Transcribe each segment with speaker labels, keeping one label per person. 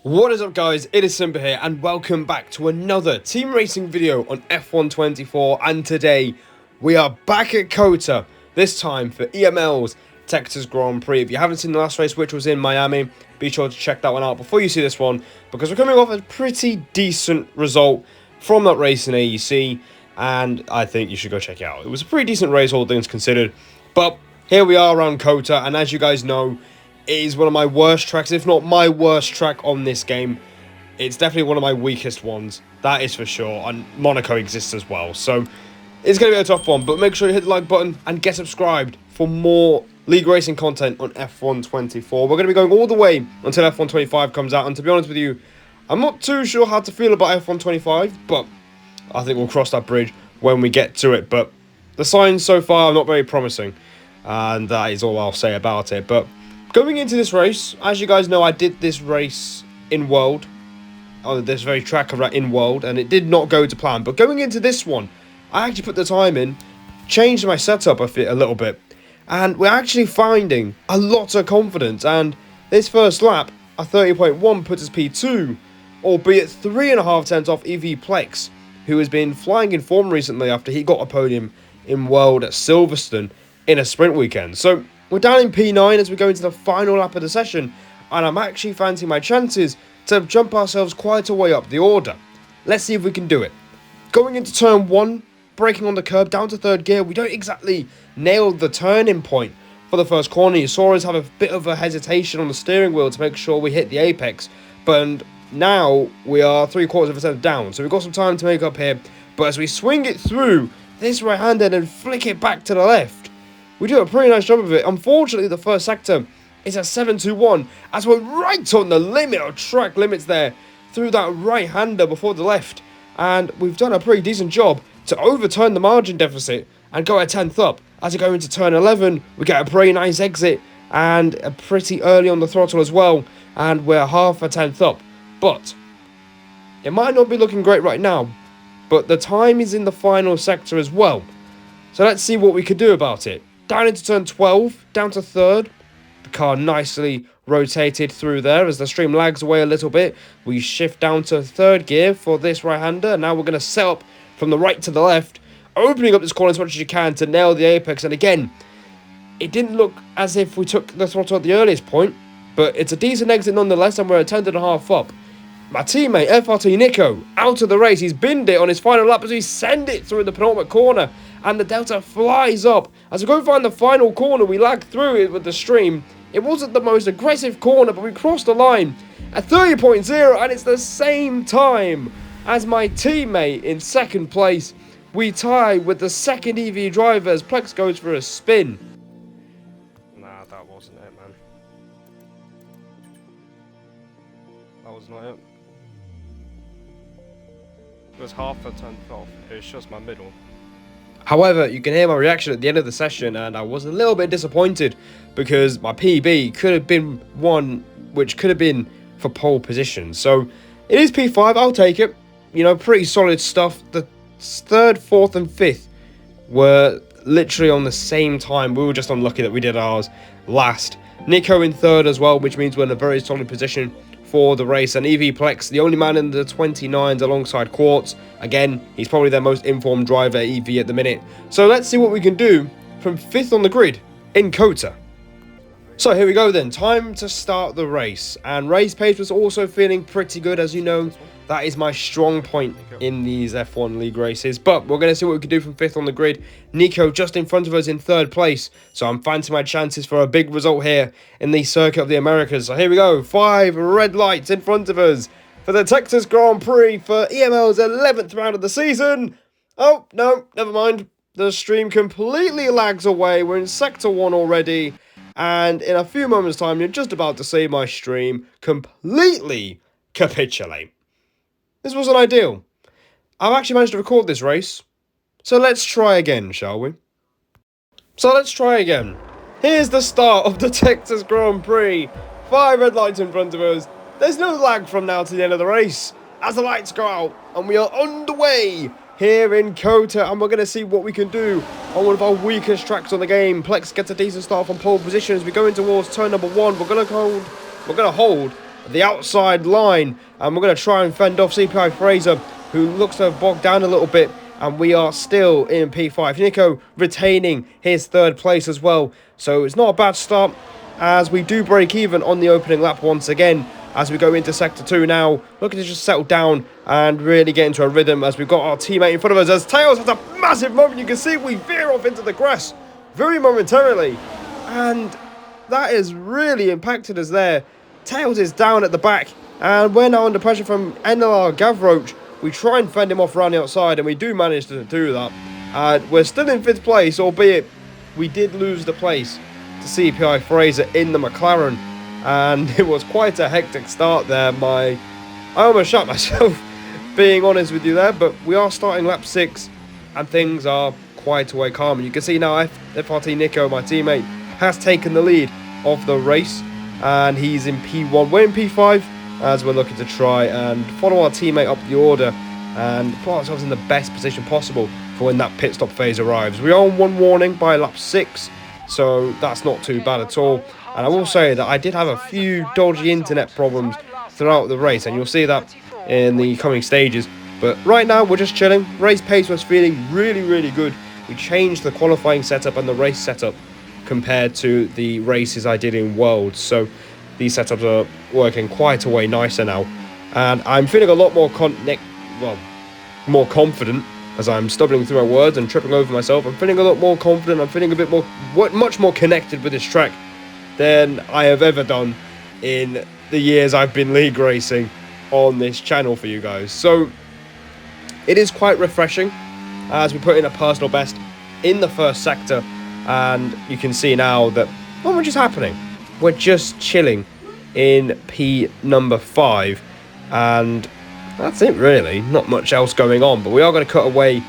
Speaker 1: What is up, guys? It is Simba here and welcome back to another team racing video on F124, and today we are back at COTA, this time for EML's Texas Grand Prix. If you haven't seen the last race, which was in Miami, be sure to check that one out before you see this one, because we're coming off a pretty decent result from that race in AEC, and I think you should go check it out. It was a pretty decent race, all things considered, but here we are around COTA, and as you guys know, it is one of my worst tracks, if not my worst track on this game. It's definitely one of my weakest ones, that is for sure, and Monaco exists as well, so it's going to be a tough one, but make sure you hit the like button and get subscribed for more league racing content on F124. We're going to be going all the way until F125 comes out, and to be honest with you, I'm not too sure how to feel about F125, but I think we'll cross that bridge when we get to it. But the signs so far are not very promising, and that is all I'll say about it. But going into this race, as you guys know, I did this race in World, on this very track in World, and it did not go to plan. But going into this one, I actually put the time in, changed my setup a little bit, and we're actually finding a lot of confidence. And this first lap, a 30.1 puts us P2, albeit 3.5 tenths off EV Plex, who has been flying in form recently after he got a podium in World at Silverstone in a sprint weekend. So we're down in P9 as we go into the final lap of the session, and I'm actually fancying my chances to jump ourselves quite a way up the order. Let's see if we can do it. Going into turn 1, braking on the curb down to third gear, we don't exactly nail the turning point for the first corner. You saw us have a bit of a hesitation on the steering wheel to make sure we hit the apex, but now we are 3/4 of a tenth down, so we've got some time to make up here. But as we swing it through this right-handed and flick it back to the left, we do a pretty nice job of it. Unfortunately, the first sector is a 7.21 as we're right on the limit of track limits there through that right-hander before the left. And we've done a pretty decent job to overturn the margin deficit and go a tenth up. As we go into turn 11, we get a pretty nice exit and a pretty early on the throttle as well. And we're half a tenth up. But it might not be looking great right now, but the time is in the final sector as well. So let's see what we can do about it. Down into turn 12, down to third. The car nicely rotated through there as the stream lags away a little bit. We shift down to third gear for this right-hander. Now we're going to set up from the right to the left, opening up this corner as much as you can to nail the apex. And again, it didn't look as if we took the throttle at the earliest point, but it's a decent exit nonetheless, and we're a tenth and a half up. My teammate, FRT Nico, out of the race. He's binned it on his final lap as we send it through the penultimate corner, and the Delta flies up. As we go find the final corner, we lag through it with the stream. It wasn't the most aggressive corner, but we crossed the line at 30.0, and it's the same time as my teammate in second place. We tie with the second EV driver as Plex goes for a spin. Nah, that wasn't it, man. That was not it. It was half a tenth off. It's just my middle. However, you can hear my reaction at the end of the session, and I was a little bit disappointed because my PB could have been one which could have been for pole position. So it is P5, I'll take it. You know, pretty solid stuff. The third, fourth and fifth were literally on the same time. We were just unlucky that we did ours last. Nico in third as well, which means we're in a very solid position for the race. And EV Plex, the only man in the 29s alongside Quartz. Again, he's probably their most informed driver, EV, at the minute. So let's see what we can do from 5th on the grid in COTA. So here we go then, time to start the race. And race pace was also feeling pretty good, as you know. That is my strong point in these F1 league races. But we're going to see what we can do from 5th on the grid. Nico just in front of us in third place. So I'm fancying my chances for a big result here in the Circuit of the Americas. So here we go. 5 red lights in front of us for the Texas Grand Prix for EML's 11th round of the season. Oh, no, never mind. The stream completely lags away. We're in Sector 1 already. And in a few moments' time, you're just about to see my stream completely capitulate. This wasn't ideal. I've actually managed to record this race. So let's try again, shall we? So let's try again. Here's the start of the Texas Grand Prix. 5 red lights in front of us. There's no lag from now to the end of the race as the lights go out, and we are underway here in COTA, and we're going to see what we can do on one of our weakest tracks on the game. Plex gets a decent start from pole position as we go in towards turn number 1. We're going to hold the outside line, and we're going to try and fend off CPI Fraser, who looks to have bogged down a little bit, and we are still in P5. Nico retaining his third place as well, so it's not a bad start, as we do break even on the opening lap once again, as we go into Sector 2 now, looking to just settle down and really get into a rhythm, as we've got our teammate in front of us, as Tails has a massive moment. You can see we veer off into the grass very momentarily, and that has really impacted us there. Tails is down at the back, and we're now under pressure from NLR Gavroche. We try and fend him off around the outside, and we do manage to do that. We're still in 5th place, albeit we did lose the place to CPI Fraser in the McLaren, and it was quite a hectic start there. I almost shot myself, being honest with you there, but we are starting lap 6, and things are quite away calm. And you can see now FRT Nico, my teammate, has taken the lead of the race, and he's in P1. We're in P5, as we're looking to try and follow our teammate up the order and put ourselves in the best position possible for when that pit stop phase arrives. We are on 1 warning by lap 6, so that's not too bad at all. And I will say that I did have a few dodgy internet problems throughout the race, and you'll see that in the coming stages. But right now we're just chilling. Race pace was feeling really good. We changed the qualifying setup and the race setup compared to the races I did in Worlds, so these setups are working quite a way nicer now, and I'm feeling a lot more more confident, as I'm stumbling through my words and tripping over myself. I'm feeling a lot more confident. I'm feeling a bit more, much more connected with this track than I have ever done in the years I've been league racing on this channel for you guys. So it is quite refreshing, as we put in a personal best in the first sector, and you can see now that not much is happening. We're just chilling in P number 5, and that's it really. Not much else going on, but we are going to cut away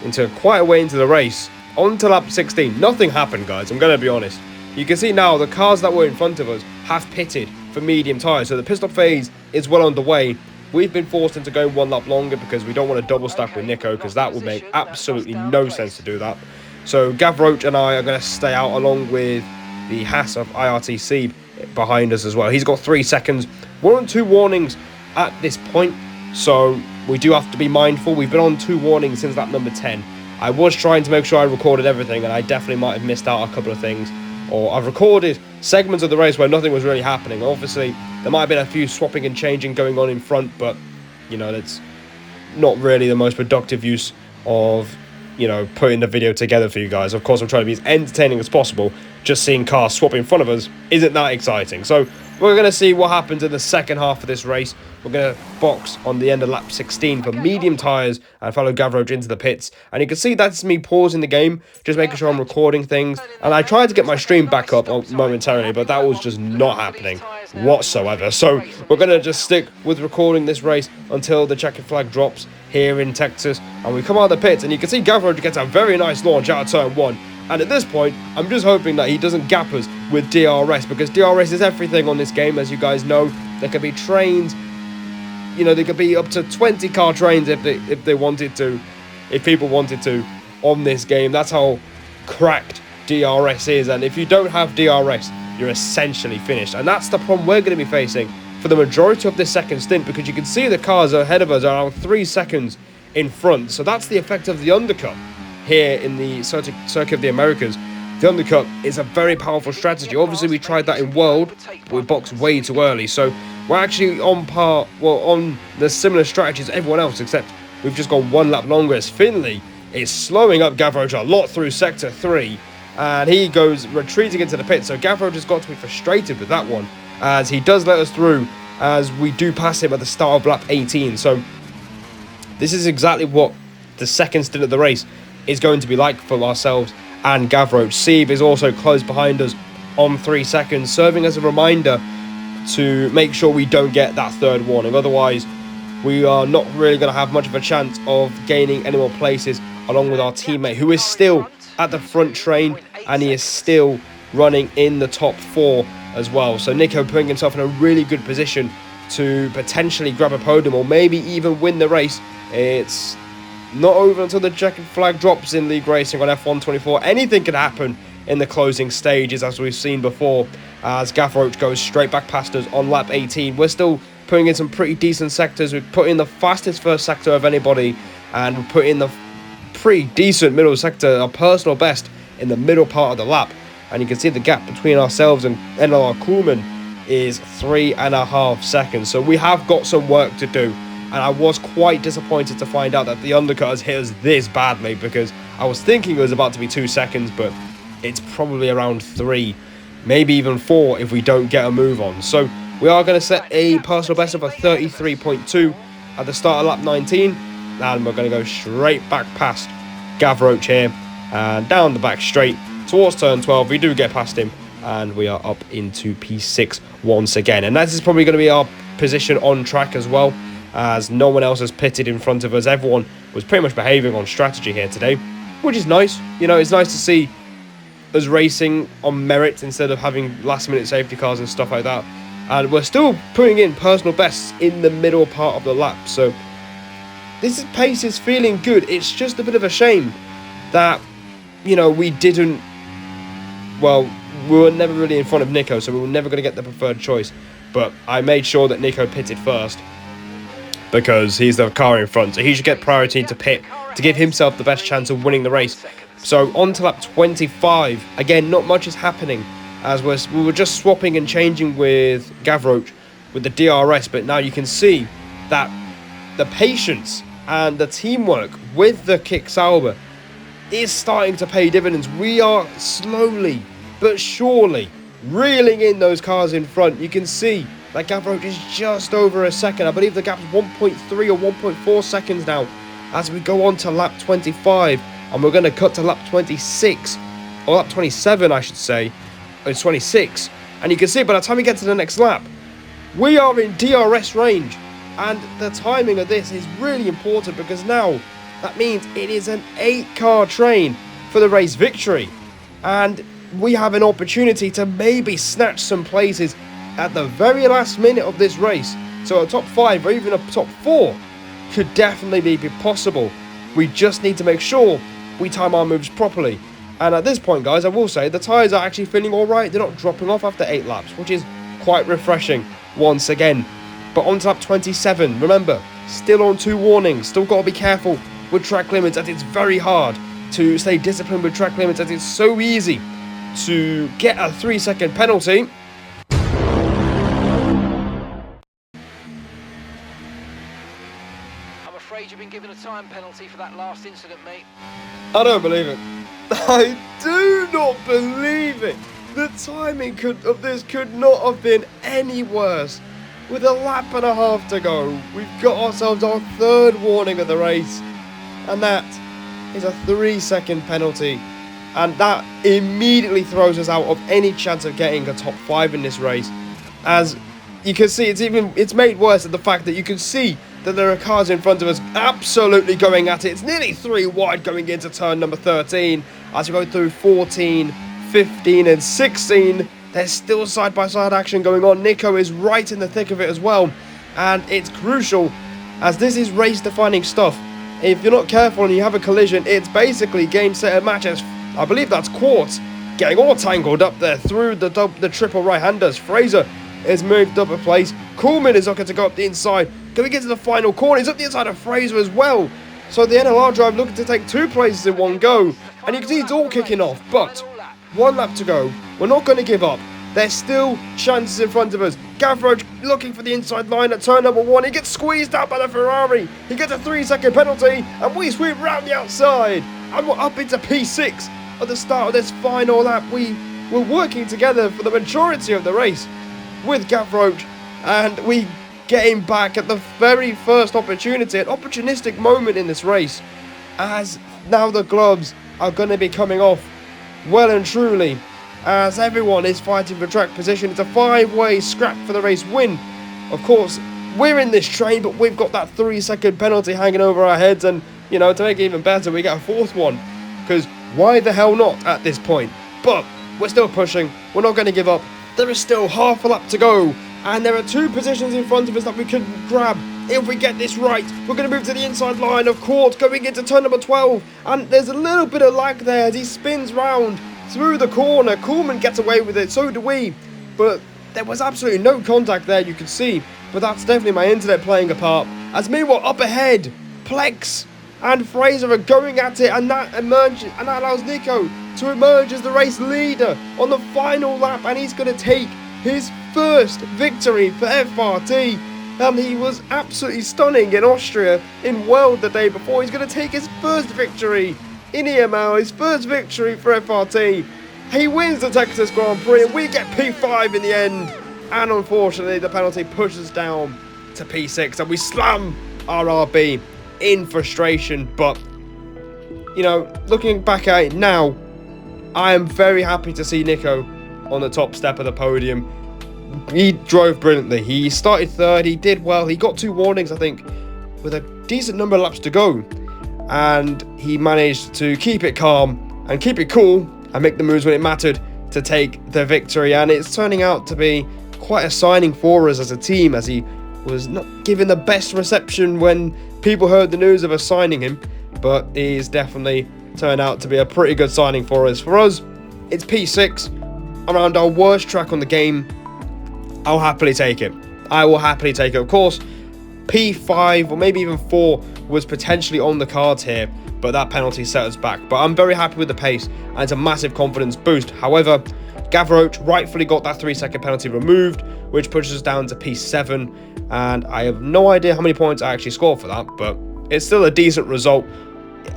Speaker 1: into quite a way into the race. On to lap 16. Nothing happened, guys, I'm going to be honest. You can see now the cars that were in front of us have pitted for medium tyres, so the pit stop phase is well underway. We've been forced into going 1 lap longer because we don't want to double stack with Nico, because that would make absolutely no sense to do that. So Gavroche and I are going to stay out, along with the Haas of IRTC behind us as well. He's got 3 seconds. We're on 2 warnings at this point, so we do have to be mindful. We've been on 2 warnings since lap number 10. I was trying to make sure I recorded everything, and I definitely might have missed out a couple of things, or I've recorded segments of the race where nothing was really happening. Obviously there might have been a few swapping and changing going on in front, but you know, that's not really the most productive use of, you know, putting the video together for you guys. Of course, I'm trying to be as entertaining as possible. Just seeing cars swap in front of us isn't that exciting. So we're going to see what happens in the second half of this race. We're going to box on the end of lap 16 for medium tyres and follow Gavroche into the pits. And you can see that's me pausing the game, just making sure I'm recording things. And I tried to get my stream back up momentarily, but that was just not happening whatsoever. So we're going to just stick with recording this race until the checkered flag drops here in Texas. And we come out of the pits, and you can see Gavroche gets a very nice launch out of turn 1. And at this point, I'm just hoping that he doesn't gap us with DRS, because DRS is everything on this game, as you guys know. There could be trains, you know, there could be up to 20 car trains if they wanted to, if people wanted to, on this game. That's how cracked DRS is, and if you don't have DRS, you're essentially finished. And that's the problem we're going to be facing for the majority of this second stint, because you can see the cars ahead of us are around 3 seconds in front. So that's the effect of the undercut here in the Circuit of the Americas. The undercut is a very powerful strategy. Obviously we tried that in World, but we boxed way too early, so we're actually on par, well, on the similar strategies as everyone else, except we've just gone 1 lap longer, as Finley is slowing up Gavroche a lot through sector 3, and he goes retreating into the pit. So Gavroche has got to be frustrated with that one, as he does let us through, as we do pass him at the start of lap 18. So this is exactly what the second stint of the race is going to be like for ourselves and Gavroche. Sieb is also close behind us on 3 seconds, serving as a reminder to make sure we don't get that third warning. Otherwise, we are not really going to have much of a chance of gaining any more places, along with our teammate, who is still at the front train, and he is still running in the top 4 as well. So Nico putting himself in a really good position to potentially grab a podium, or maybe even win the race. It's not over until the checkered flag drops in league racing on F1 24. Anything can happen in the closing stages, as we've seen before, as Gavroche goes straight back past us on lap 18. We're still putting in some pretty decent sectors. We've put in the fastest first sector of anybody, and we put in the pretty decent middle sector, our personal best in the middle part of the lap. And you can see the gap between ourselves and NLR Kuhlmann is 3.5 seconds. So we have got some work to do. And I was quite disappointed to find out that the undercut has hit us this badly, because I was thinking it was about to be 2 seconds, but it's probably around 3, maybe even 4 if we don't get a move on. So we are going to set a personal best of a 33.2 at the start of lap 19, and we're going to go straight back past Gavroche here and down the back straight towards turn 12. We do get past him, and we are up into P6 once again. And this is probably going to be our position on track as well, as no one else has pitted in front of us. Everyone was pretty much behaving on strategy here today, which is nice. You know, it's nice to see us racing on merit instead of having last-minute safety cars and stuff like that. And we're still putting in personal bests in the middle part of the lap, so this pace is feeling good. It's just a bit of a shame that, you know, we didn't... Well, we were never really in front of Nico, so we were never going to get the preferred choice. But I made sure that Nico pitted first, because he's the car in front, so he should get priority to pit to give himself the best chance of winning the race. So on to lap 25. Again, not much is happening, as we were just swapping and changing with Gavroche with the DRS, but now you can see that the patience and the teamwork with the Kick Sauber is starting to pay dividends. We are slowly but surely reeling in those cars in front. You can see that Gavroche is just over a second. I believe the gap's 1.3 or 1.4 seconds now as we go on to lap 25, and we're going to cut to lap 26, or lap 27 I should say. It's 26, and you can see by the time we get to the next lap, we are in DRS range, and the timing of this is really important, because now that means it is an 8-car train for the race victory, and we have an opportunity to maybe snatch some places at the very last minute of this race. So a top 5 or even a top 4 could definitely be possible. We just need to make sure we time our moves properly. And at this point, guys, I will say the tyres are actually feeling alright. They're not dropping off after 8 laps, which is quite refreshing once again. But on to lap 27. Remember, still on 2 warnings. Still got to be careful with track limits, as it's very hard to stay disciplined with track limits, as it's so easy to get a 3-second penalty.
Speaker 2: You've been given a time penalty for that last incident, mate.
Speaker 1: I don't believe it. I do not believe it. The timing of this could not have been any worse. With a lap and a half to go, we've got ourselves our 3rd warning of the race, and that is a 3-second penalty, and that immediately throws us out of any chance of getting a top 5 in this race. As you can see, it's made worse at the fact that you can see that there are cars in front of us absolutely going at it. It's nearly 3 wide going into turn number 13. As we go through 14, 15 and 16, there's still side-by-side action going on. Nico is right in the thick of it as well, and it's crucial, as this is race-defining stuff. If you're not careful and you have a collision, it's basically game, set and match. As I believe that's Quartz getting all tangled up there through the triple right-handers. Fraser is moved up a place. Kuhlmann is looking to go up the inside. Can we get to the final corner? He's up the inside of Fraser as well. So the NLR drive looking to take 2 places in one go. And you can see it's all kicking off. But 1 lap to go. We're not going to give up. There's still chances in front of us. Gavroche looking for the inside line at turn number 1. He gets squeezed out by the Ferrari. He gets a 3-second penalty. And we sweep round the outside. And we're up into P6 at the start of this final lap. We were working together for the majority of the race with Gavroche. And we get him back at the very first opportunity, an opportunistic moment in this race, as now the gloves are going to be coming off well and truly, as everyone is fighting for track position. It's a 5-way scrap for the race win. Of course, we're in this train, but we've got that 3-second penalty hanging over our heads, and, you know, to make it even better, we get a 4th one, because why the hell not at this point? But we're still pushing. We're not going to give up. There is still half a lap to go, and there are 2 positions in front of us that we could grab. If we get this right, we're going to move to the inside line of Court going into turn number 12. And there's a little bit of lag there as he spins round through the corner. Coolman gets away with it, so do we. But there was absolutely no contact there, you could see. But that's definitely my internet playing a part. As meanwhile, up ahead, Plex and Fraser are going at it, and that allows Nico to emerge as the race leader on the final lap, and he's going to take his first victory for FRT. And he was absolutely stunning in Austria in World the day before. He's going to take his first victory in EML, his first victory for FRT. He wins the Texas Grand Prix, and we get P5 in the end. And unfortunately, the penalty pushes us down to P6, and we slam RRB in frustration. But, you know, looking back at it now, I am very happy to see Nico on the top step of the podium. He drove brilliantly. He started third. He did well. He got 2 warnings, I think, with a decent number of laps to go. And he managed to keep it calm and keep it cool and make the moves when it mattered to take the victory. And it's turning out to be quite a signing for us as a team, as he was not given the best reception when people heard the news of us signing him. But he's definitely turned out to be a pretty good signing for us. For us, it's P6 around our worst track on the game. I'll happily take it. I will happily take it. Of course, P5 or maybe even 4 was potentially on the cards here, but that penalty set us back. But I'm very happy with the pace, and it's a massive confidence boost. However, Gavroche rightfully got that 3-second penalty removed, which pushes us down to P7, and I have no idea how many points I actually scored for that, but it's still a decent result.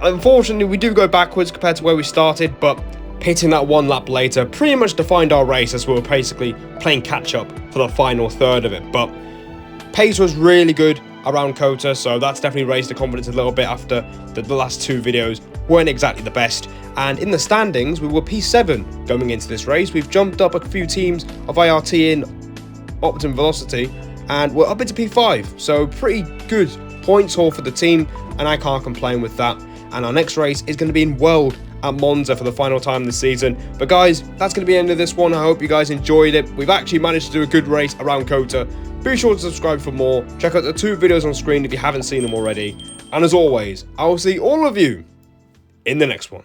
Speaker 1: Unfortunately, we do go backwards compared to where we started, but hitting that 1 lap later pretty much defined our race, as we were basically playing catch-up for the final third of it. But pace was really good around COTA, so that's definitely raised the confidence a little bit after the last 2 videos weren't exactly the best. And in the standings, we were P7 going into this race. We've jumped up a few teams of IRT in Optimum Velocity, and we're up into P5, so pretty good points haul for the team, and I can't complain with that. And our next race is going to be in World at Monza for the final time this season. But guys, that's going to be the end of this one. I hope you guys enjoyed it. We've actually managed to do a good race around COTA. Be sure to subscribe for more. Check out the 2 videos on screen if you haven't seen them already. And as always, I will see all of you in the next one.